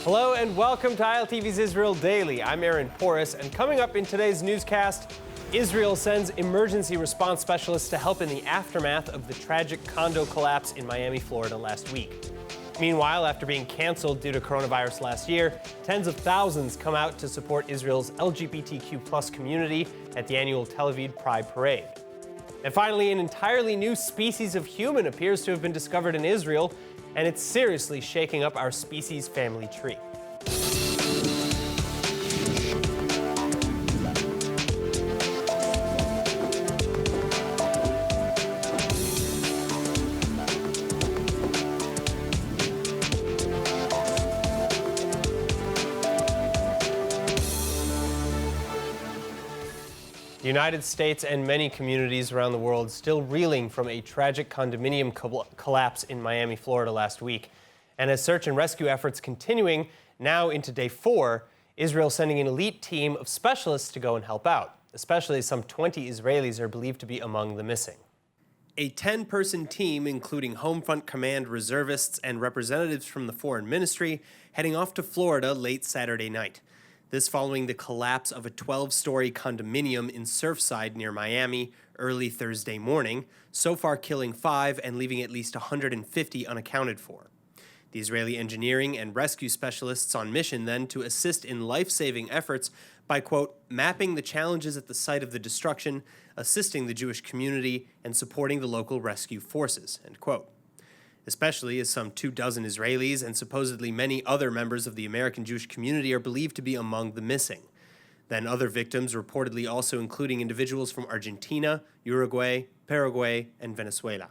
Hello and welcome to ILTV's Israel Daily. I'm Aaron Porras, and coming up in today's newscast, Israel sends emergency response specialists to help in the aftermath of the tragic condo collapse in Miami, Florida last week. Meanwhile, after being canceled due to coronavirus last year, tens of thousands come out to support Israel's LGBTQ+ community at the annual Tel Aviv Pride parade. And finally, an entirely new species of human appears to have been discovered in Israel, and it's seriously shaking up our species family tree. The United States and many communities around the world still reeling from a tragic condominium collapse in Miami, Florida last week. And as search and rescue efforts continuing now into day 4, Israel sending an elite team of specialists to go and help out, especially as some 20 Israelis are believed to be among the missing. A 10-person team, including Homefront Command reservists and representatives from the Foreign Ministry, heading off to Florida late Saturday night. This following the collapse of a 12-story condominium in Surfside near Miami early Thursday morning, so far killing 5 and leaving at least 150 unaccounted for. The Israeli engineering and rescue specialists on mission then to assist in life-saving efforts by, quote, mapping the challenges at the site of the destruction, assisting the Jewish community, and supporting the local rescue forces, end quote. Especially as some 24 Israelis and supposedly many other members of the American Jewish community are believed to be among the missing. Then other victims reportedly also including individuals from Argentina, Uruguay, Paraguay, and Venezuela.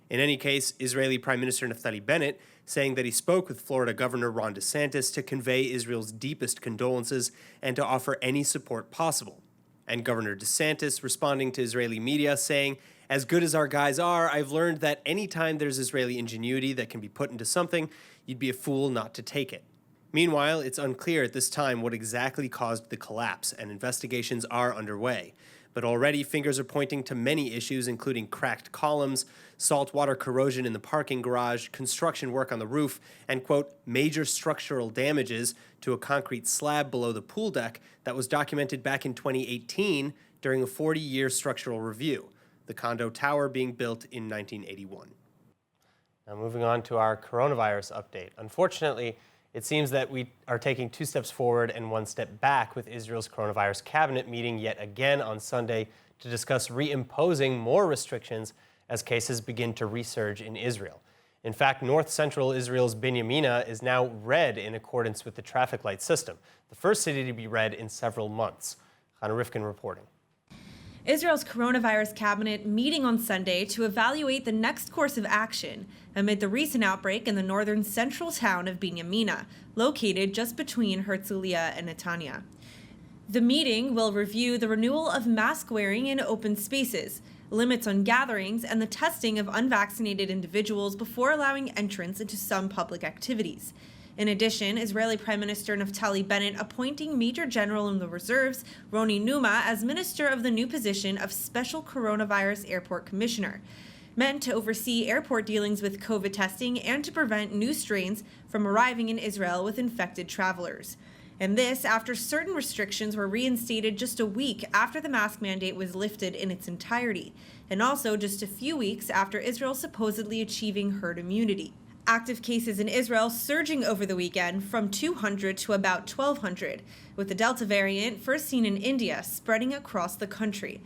In any case, Israeli Prime Minister Naftali Bennett saying that he spoke with Florida Governor Ron DeSantis to convey Israel's deepest condolences and to offer any support possible. And Governor DeSantis responding to Israeli media saying, "As good as our guys are, I've learned that anytime there's Israeli ingenuity that can be put into something, you'd be a fool not to take it." Meanwhile, it's unclear at this time what exactly caused the collapse, and investigations are underway. But already fingers are pointing to many issues, including cracked columns, saltwater corrosion in the parking garage, construction work on the roof, and, quote, major structural damages to a concrete slab below the pool deck that was documented back in 2018 during a 40-year structural review. The condo tower being built in 1981. Now moving on to our coronavirus update. Unfortunately, it seems that we are taking 2 steps forward and 1 step back with Israel's coronavirus cabinet meeting yet again on Sunday to discuss reimposing more restrictions as cases begin to resurge in Israel. In fact, north-central Israel's Binyamina is now red in accordance with the traffic light system, the first city to be red in several months. Hannah Rifkin reporting. Israel's coronavirus cabinet meeting on Sunday to evaluate the next course of action amid the recent outbreak in the northern central town of Binyamina, located just between Herzliya and Netanya. The meeting will review the renewal of mask wearing in open spaces, limits on gatherings, and the testing of unvaccinated individuals before allowing entrance into some public activities. In addition, Israeli Prime Minister Naftali Bennett appointing Major General in the Reserves Roni Numa as Minister of the new position of Special Coronavirus Airport Commissioner, meant to oversee airport dealings with COVID testing and to prevent new strains from arriving in Israel with infected travelers. And this after certain restrictions were reinstated just a week after the mask mandate was lifted in its entirety, and also just a few weeks after Israel supposedly achieving herd immunity. Active cases in Israel surging over the weekend from 200 to about 1,200, with the Delta variant first seen in India spreading across the country,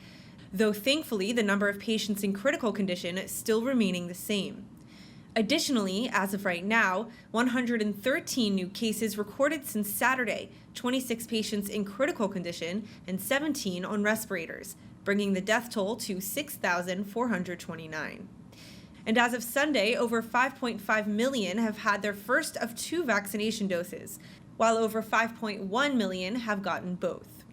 though thankfully the number of patients in critical condition still remaining the same. Additionally, as of right now, 113 new cases recorded since Saturday, 26 patients in critical condition, and 17 on respirators, bringing the death toll to 6,429. And as of Sunday, over 5.5 million have had their first of 2 vaccination doses, while over 5.1 million have gotten both.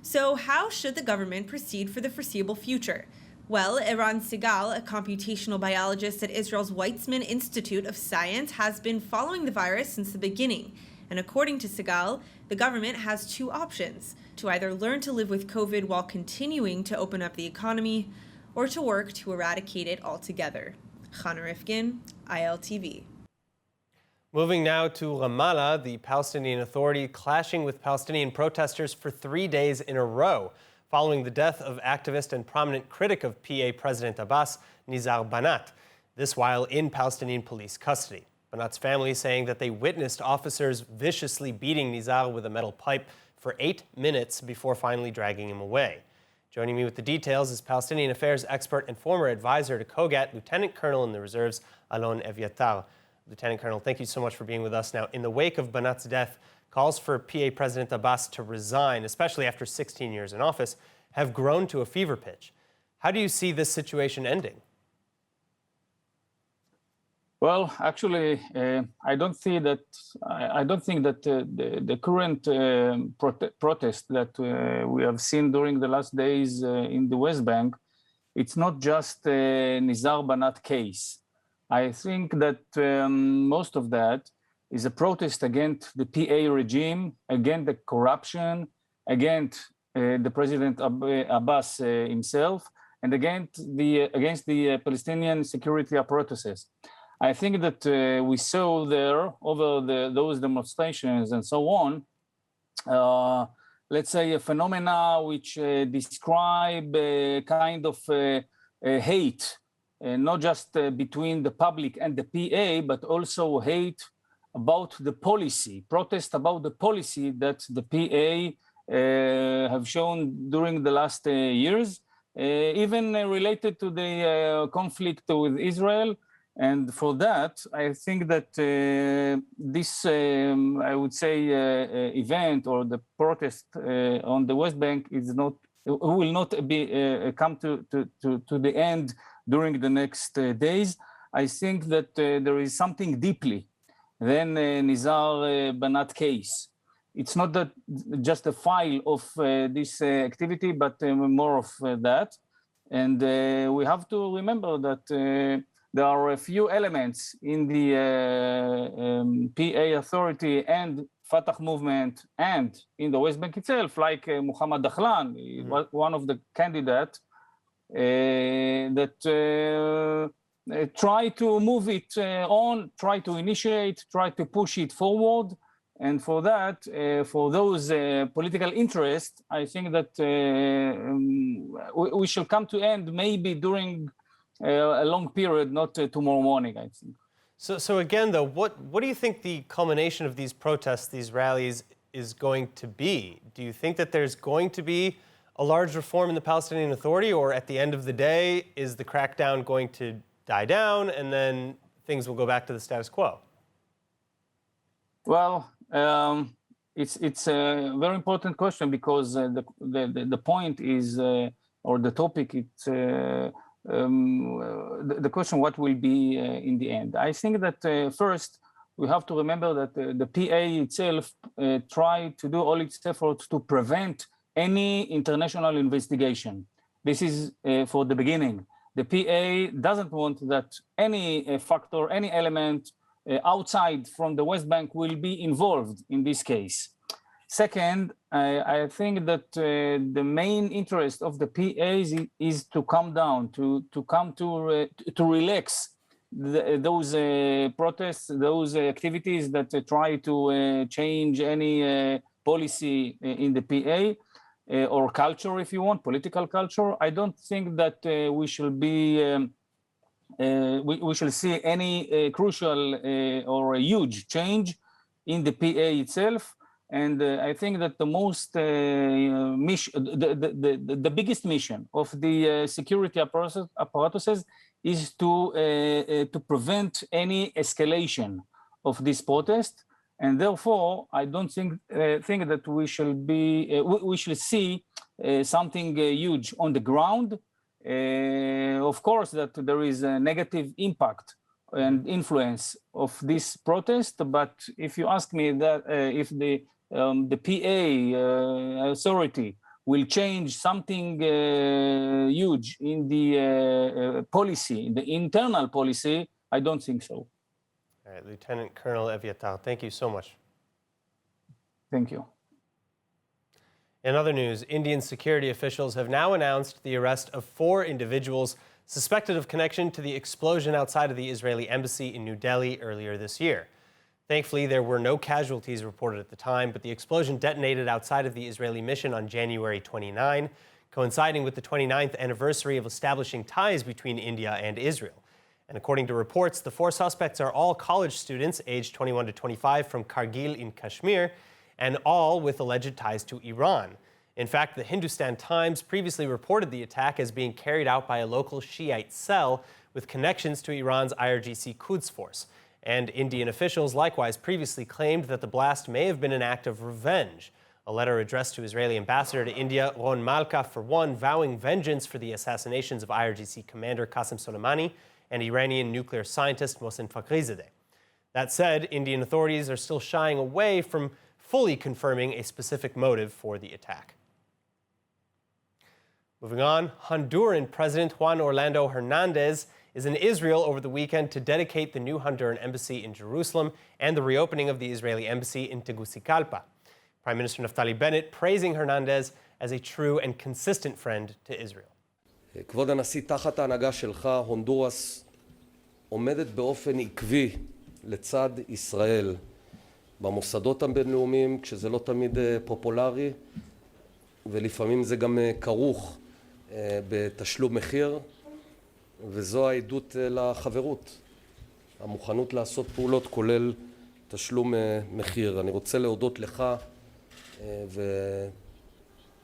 So how should the government proceed for the foreseeable future? Well, Eran Segal, a computational biologist at Israel's Weizmann Institute of Science, has been following the virus since the beginning. And according to Segal, the government has 2 options: to either learn to live with COVID while continuing to open up the economy, or to work to eradicate it altogether. Hannah Rifkin, ILTV. Moving now to Ramallah, the Palestinian Authority clashing with Palestinian protesters for 3 days in a row, following the death of activist and prominent critic of PA President Abbas, Nizar Banat, this while in Palestinian police custody. Banat's family saying that they witnessed officers viciously beating Nizar with a metal pipe for 8 minutes before finally dragging him away. Joining me with the details is Palestinian affairs expert and former advisor to Kogat, Lieutenant Colonel in the Reserves, Alon Evyatar. Lieutenant Colonel, thank you so much for being with us. Now, in the wake of Banat's death, calls for PA President Abbas to resign, especially after 16 years in office, have grown to a fever pitch. How do you see this situation ending? Well, actually, I don't think that the current protest that we have seen during the last days in the West Bank, it's not just a Nizar Banat case. I think that most of that is a protest against the PA regime, against the corruption, against the President Abbas himself, and against the Palestinian security apparatuses. I think that we saw there over those demonstrations and so on, let's say a phenomena which describe a kind of hate, not just between the public and the PA, but also hate about the policy, protest about the policy that the PA have shown during the last years, even related to the conflict with Israel. And for that, I think that this, I would say, event or the protest on the West Bank will not be come to the end during the next days. I think that there is something deeply than Nizar Banat case. It's not that just a file of this activity, but more of that. And we have to remember that there are a few elements in the PA Authority and Fatah movement and in the West Bank itself, like Muhammad Dakhlan, one of the candidates that try to move it on, try to initiate, try to push it forward. And for that, for those political interests, I think that we shall come to end maybe during a long period, not tomorrow morning, I think. So again, though, what do you think the culmination of these protests, these rallies, is going to be? Do you think that there's going to be a large reform in the Palestinian Authority, or at the end of the day, is the crackdown going to die down and then things will go back to the status quo? Well, it's a very important question because the point is, or the topic, it's the question, what will be in the end? I think that first, we have to remember that the PA itself tried to do all its efforts to prevent any international investigation. This is for the beginning. The PA doesn't want that any factor, any element outside from the West Bank will be involved in this case. Second, I think that the main interest of the PAs is to come down, to relax those protests, those activities that try to change any policy in the PA or culture, if you want, political culture. I don't think that we shall be we shall see any crucial or a huge change in the PA itself. And I think that the most mission, the biggest mission of the security apparatuses is to prevent any escalation of this protest, and therefore I don't think that we shall be we shall see something huge on the ground. Of course, that there is a negative impact and influence of this protest, but if you ask me that if the PA authority will change something huge in the policy, in the internal policy, I don't think so. All right, Lieutenant Colonel Evyatar, thank you so much. Thank you. In other news, Indian security officials have now announced the arrest of 4 individuals suspected of connection to the explosion outside of the Israeli embassy in New Delhi earlier this year. Thankfully, there were no casualties reported at the time, but the explosion detonated outside of the Israeli mission on January 29, coinciding with the 29th anniversary of establishing ties between India and Israel. And according to reports, the 4 suspects are all college students aged 21 to 25 from Kargil in Kashmir, and all with alleged ties to Iran. In fact, the Hindustan Times previously reported the attack as being carried out by a local Shiite cell with connections to Iran's IRGC Quds force. And Indian officials likewise previously claimed that the blast may have been an act of revenge. A letter addressed to Israeli ambassador to India, Ron Malka, for one, vowing vengeance for the assassinations of IRGC commander Qasem Soleimani and Iranian nuclear scientist Mohsen Fakhrizadeh. That said, Indian authorities are still shying away from fully confirming a specific motive for the attack. Moving on, Honduran President Juan Orlando Hernandez is in Israel over the weekend to dedicate the new Honduran embassy in Jerusalem and the reopening of the Israeli embassy in Tegucigalpa. Prime Minister Naftali Bennett praising Hernandez as a true and consistent friend to Israel. כבוד הנשיא, תחת ההנהגה שלך, הונדורס עומדת באופן עקבי לצד ישראל במוסדות הבינלאומיים, כשזה לא תמיד פופולרי, ולפעמים זה גם כרוך בתשלום מחיר, וזו העדות לחברות, המוכנות לעשות פעולות כולל תשלום מחיר. אני רוצה להודות לך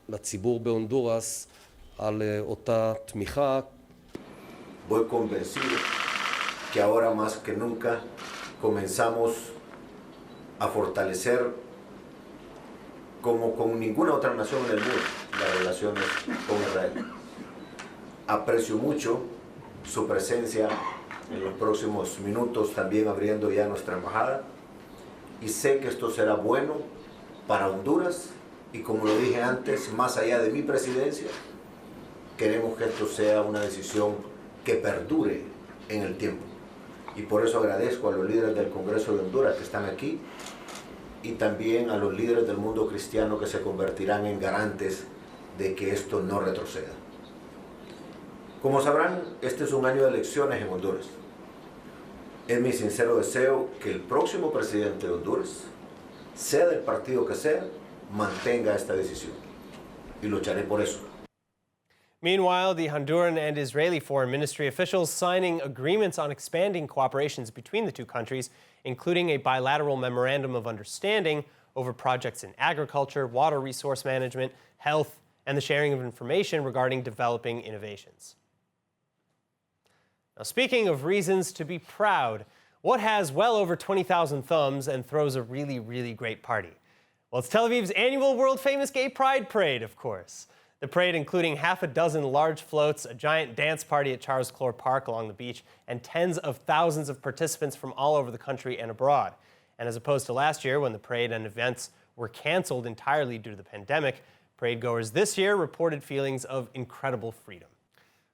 ולציבור בהונדורס על אותה תמיכה. Voy convencido que ahora más que nunca comenzamos a fortalecer como con ninguna otra nación en el mundo las relaciones con Israel. Aprecio mucho su presencia en los próximos minutos, también abriendo ya nuestra embajada, y sé que esto será bueno para Honduras, y como lo dije antes, más allá de mi presidencia, queremos que esto sea una decisión que perdure en el tiempo. Y por eso agradezco a los líderes del Congreso de Honduras que están aquí, y también a los líderes del mundo cristiano que se convertirán en garantes de que esto no retroceda. Como sabrán, este es un año de elecciones en Honduras. Es mi sincero deseo que el próximo presidente de Honduras, sea del partido que sea, mantenga esta decisión. Y lucharé por eso. Meanwhile, the Honduran and Israeli foreign ministry officials signing agreements on expanding cooperations between the two countries, including a bilateral memorandum of understanding over projects in agriculture, water resource management, health, and the sharing of information regarding developing innovations. Now, speaking of reasons to be proud, what has well over 20,000 thumbs and throws a really, really great party? Well, it's Tel Aviv's annual world-famous Gay Pride Parade, of course. The parade, including half a dozen large floats, a giant dance party at Charles Clore Park along the beach, and tens of thousands of participants from all over the country and abroad. And as opposed to last year, when the parade and events were canceled entirely due to the pandemic, parade goers this year reported feelings of incredible freedom.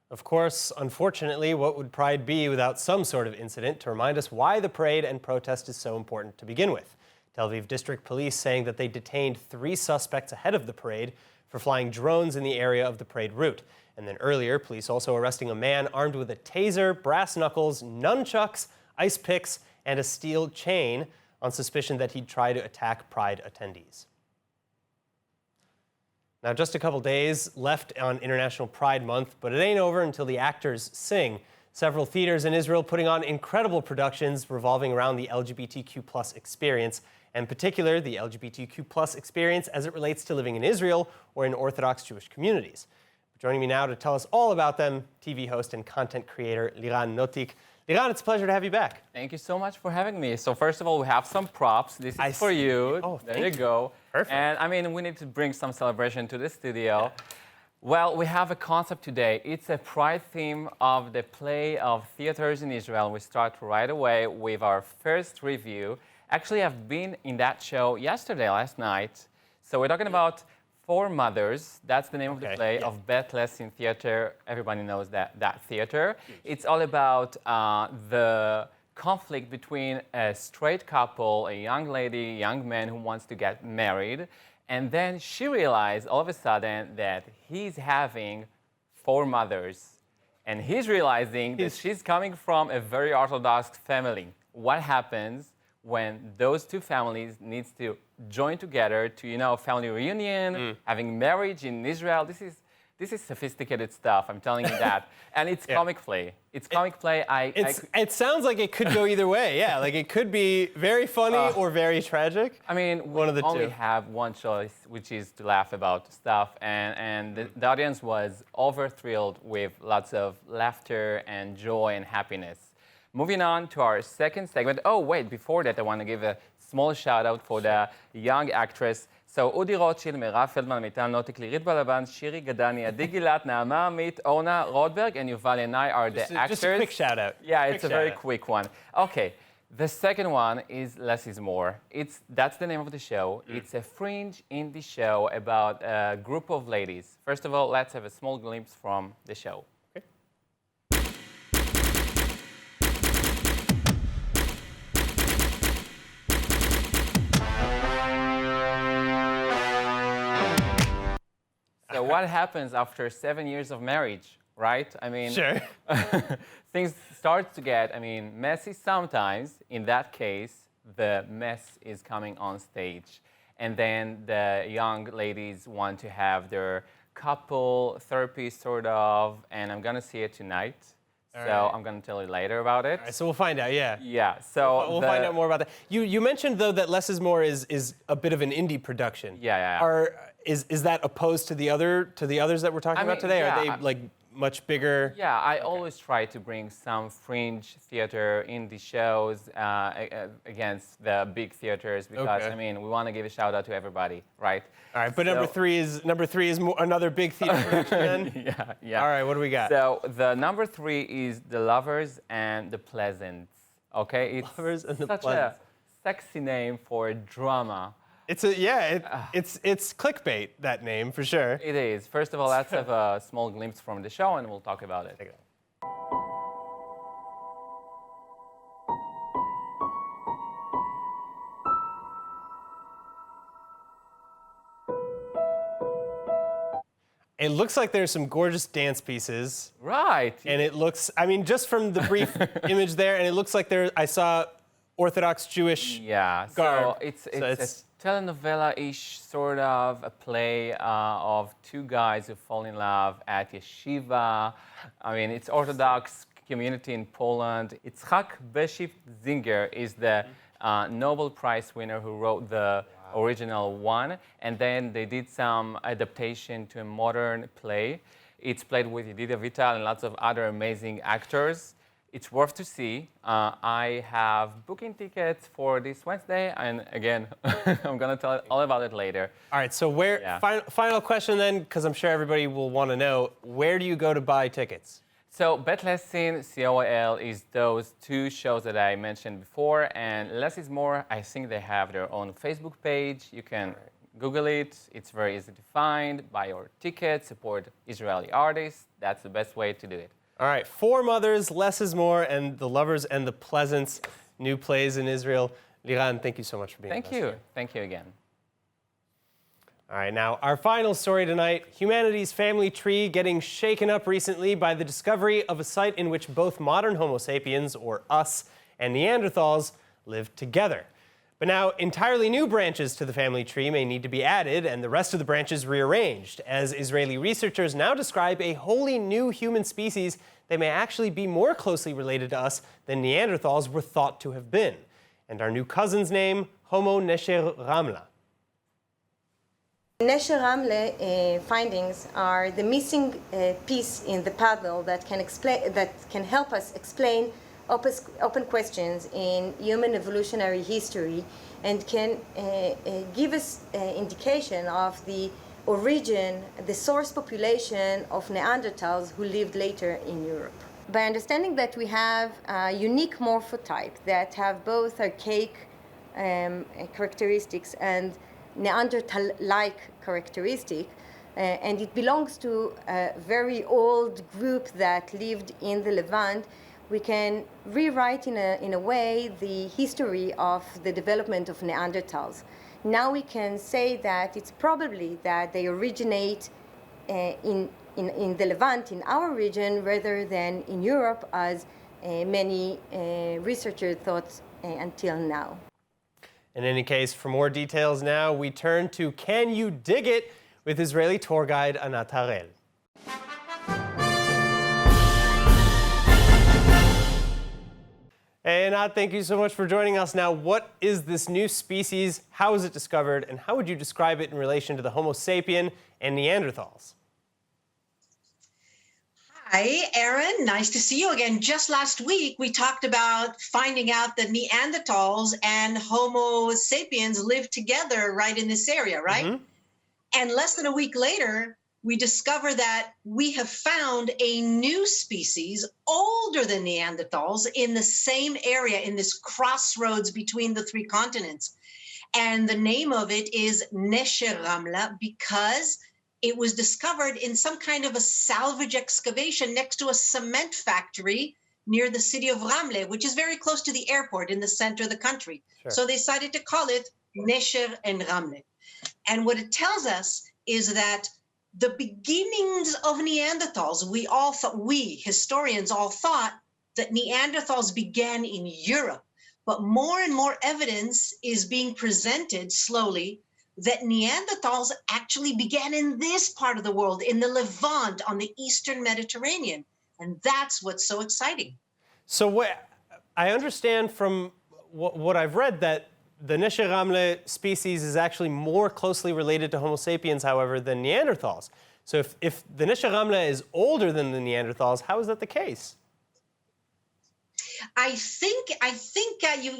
Of course, unfortunately, what would Pride be without some sort of incident to remind us why the parade and protest is so important to begin with? Tel Aviv District Police saying that they detained 3 suspects ahead of the parade for flying drones in the area of the parade route. And then earlier, police also arresting a man armed with a taser, brass knuckles, nunchucks, ice picks, and a steel chain on suspicion that he'd try to attack Pride attendees. Now, just a couple days left on International Pride Month, but it ain't over until the actors sing. Several theaters in Israel putting on incredible productions revolving around the LGBTQ+ experience, and in particular the LGBTQ+ experience as it relates to living in Israel or in Orthodox Jewish communities. Joining me now to tell us all about them, TV host and content creator Liran Notik. Liran, it's a pleasure to have you back. Thank you so much for having me. So first of all, we have some props. This is for you. Oh, there you go. Perfect. And I mean, we need to bring some celebration to the studio. Yeah. Well, we have a concept today. It's a pride theme of the play of theaters in Israel. We start right away with our first review. Actually, I've been in that show last night. So we're talking about Four Mothers. That's the name of the play of Beth Lessing Theater. Everybody knows that theater. It's all about the conflict between a straight couple, a young lady, young man who wants to get married. And then she realized all of a sudden that he's having 4 mothers. And he's realizing that she's coming from a very Orthodox family. What happens? when those two families needs to join together to, family reunion, having marriage in Israel. This is sophisticated stuff, I'm telling you that. And it's comic play. It's comic play. It sounds like it could go either way, yeah. Like it could be very funny or very tragic. I mean, one of the only two. have one choice, which is to laugh about stuff. And the audience was over-thrilled with lots of laughter and joy and happiness. Moving on to our second segment. Oh, wait, before that, I want to give a small shout-out for the young actress. So, Udi Rothschild, Merav Feldman, Mitan Lotik, Lirit Balaban, Shiri Gadani, Adi Gilat, Naama Amit, Ona Rodberg, and Yuval and I are the actors. Just a quick shout-out. Yeah, it's a very quick one. Okay, the second one is Less is More. That's the name of the show. It's a fringe indie show about a group of ladies. First of all, let's have a small glimpse from the show. So what happens after 7 years of marriage, right? I mean, Sure. things start to get, messy sometimes. In that case, the mess is coming on stage. And then the young ladies want to have their couple therapy, sort of, and I'm going to see it tonight. So I'm going to tell you later about it. All right, so we'll find out, yeah. Yeah, so We'll find out more about that. You mentioned, though, that Less is More is a bit of an indie production. Yeah. Is that opposed to the others that we're talking about today? yeah, Are they like much bigger? Yeah, I always try to bring some fringe theater indie shows against the big theaters because we want to give a shout out to everybody, right? All right, but number three is another big theater production. Then? Yeah. All right, what do we got? So the number 3 is The Lovers and the Pleasants. Okay, it's Lovers and the such Pleasants. a sexy name for drama. It's clickbait, that name, for sure. It is. First of all, let's have a small glimpse from the show and we'll talk about it. It looks like there's some gorgeous dance pieces. Right. And it looks, just from the brief image there, and it looks like I saw Orthodox Jewish garb. So it's a telenovela-ish sort of a play of two guys who fall in love at yeshiva. It's Orthodox community in Poland. Itzhak Beshift-Zinger is the Nobel Prize winner who wrote the original one, and then they did some adaptation to a modern play. It's played with Yedida Vital and lots of other amazing actors. It's worth to see. I have booking tickets for this Wednesday, and again, I'm going to tell all about it later. All right, so final question then, because I'm sure everybody will want to know, where do you go to buy tickets? So Bet Lessin, COL, is those two shows that I mentioned before, and Less is More, I think they have their own Facebook page. You can Google it. It's very easy to find. Buy your tickets, support Israeli artists. That's the best way to do it. All right, Four Mothers, Less is More, and The Lovers and the Pleasants, new plays in Israel. Liran, thank you so much for being with us. Thank you. Thank you again. All right, now our final story tonight, humanity's family tree getting shaken up recently by the discovery of a site in which both modern Homo sapiens, or us, and Neanderthals lived together. But now entirely new branches to the family tree may need to be added and the rest of the branches rearranged, as Israeli researchers now describe a wholly new human species that may actually be more closely related to us than Neanderthals were thought to have been. And our new cousin's name, Homo Nesher Ramla. Nesher Ramle findings are the missing piece in the puzzle that can help us explain open questions in human evolutionary history and can give us indication of the origin, the source population of Neanderthals who lived later in Europe. By understanding that we have a unique morphotype that have both archaic characteristics and Neanderthal-like characteristic, and it belongs to a very old group that lived in the Levant, we can rewrite in a way the history of the development of Neanderthals. Now we can say that it's probably that they originate in the Levant, in our region, rather than in Europe, as many researchers thought until now. In any case, for more details now, we turn to Can You Dig It with Israeli tour guide Anat Harel. Hey, Anat, thank you so much for joining us. Now, what is this new species? How was it discovered? And how would you describe it in relation to the Homo sapien and Neanderthals? Hi, Aaron. Nice to see you again. Just last week, we talked about finding out that Neanderthals and Homo sapiens lived together right in this area, right? Mm-hmm. And less than a week later, we discover that we have found a new species older than Neanderthals in the same area, in this crossroads between the three continents. And the name of it is Nesher Ramla because it was discovered in some kind of a salvage excavation next to a cement factory near the city of Ramle, which is very close to the airport in the center of the country. Sure. So they decided to call it Nesher and Ramle. And what it tells us is that the beginnings of Neanderthals, we historians all thought that Neanderthals began in Europe, but more and more evidence is being presented slowly that Neanderthals actually began in this part of the world, in the Levant, on the Eastern Mediterranean. And that's what's so exciting. So I understand from what I've read that the Nesher Ramle species is actually more closely related to Homo sapiens, however, than Neanderthals. So if the Nesher Ramle is older than the Neanderthals, how is that the case? I think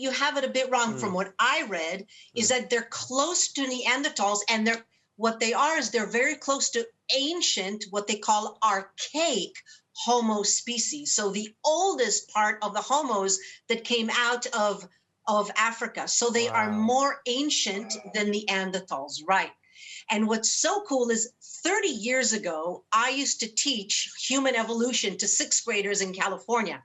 you have it a bit wrong. From what I read is that they're close to Neanderthals, and they're very close to ancient, what they call archaic Homo species. So the oldest part of the Homos that came out of Africa. So they are more ancient than Neanderthals, right? And what's so cool is 30 years ago, I used to teach human evolution to sixth graders in California.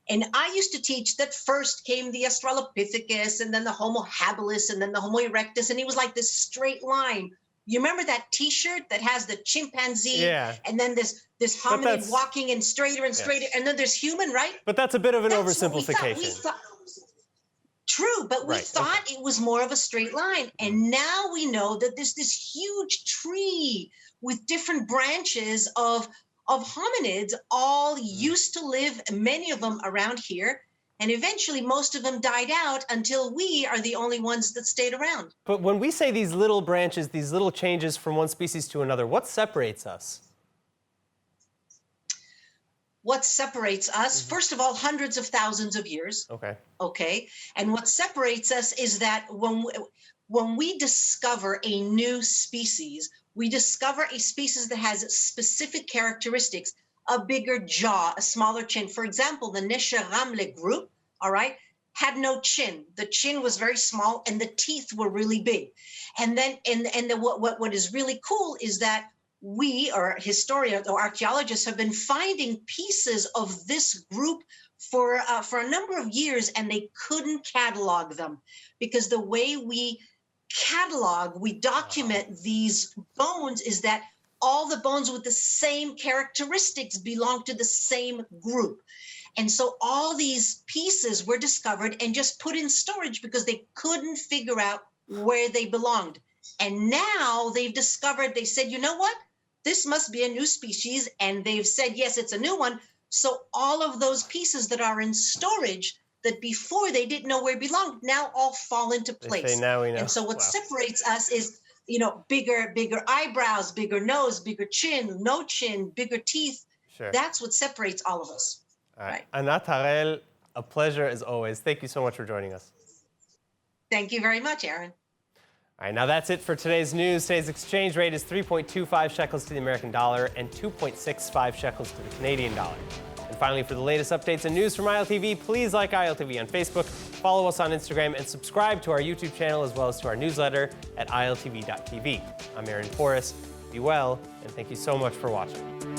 And I used to teach that first came the Australopithecus, and then the Homo habilis, and then the Homo erectus, and it was like this straight line. You remember that T-shirt that has the chimpanzee, and then this hominid walking in straighter and straighter, and then there's human, right? But that's a bit of an oversimplification. True, but we thought it was more of a straight line. And now we know that there's this huge tree with different branches of hominids, all used to live, many of them around here. And eventually, most of them died out until we are the only ones that stayed around. But when we say these little branches, these little changes from one species to another, what separates us? What separates us, first of all, hundreds of thousands of years. Okay. And what separates us is that when we discover a new species, we discover a species that has specific characteristics, a bigger jaw, a smaller chin. For example, the Nesher Ramle group, had no chin. The chin was very small and the teeth were really big. And then, what is really cool is that we, or historians or archaeologists, have been finding pieces of this group for a number of years, and they couldn't catalog them because the way we document these bones is that all the bones with the same characteristics belong to the same group. And so all these pieces were discovered and just put in storage because they couldn't figure out where they belonged. And now they've discovered, they said, you know what? This must be a new species. And they've said, yes, it's a new one. So all of those pieces that are in storage that before they didn't know where it belonged, now all fall into place. Now we know. And so what separates us is, bigger eyebrows, bigger nose, bigger chin, no chin, bigger teeth. Sure. That's what separates all of us. All right. Anat Harel, a pleasure as always. Thank you so much for joining us. Thank you very much, Aaron. All right, now that's it for today's news. Today's exchange rate is 3.25 shekels to the American dollar and 2.65 shekels to the Canadian dollar. And finally, for the latest updates and news from ILTV, please like ILTV on Facebook, follow us on Instagram, and subscribe to our YouTube channel as well as to our newsletter at iltv.tv. I'm Aaron Porras. Be well, and thank you so much for watching.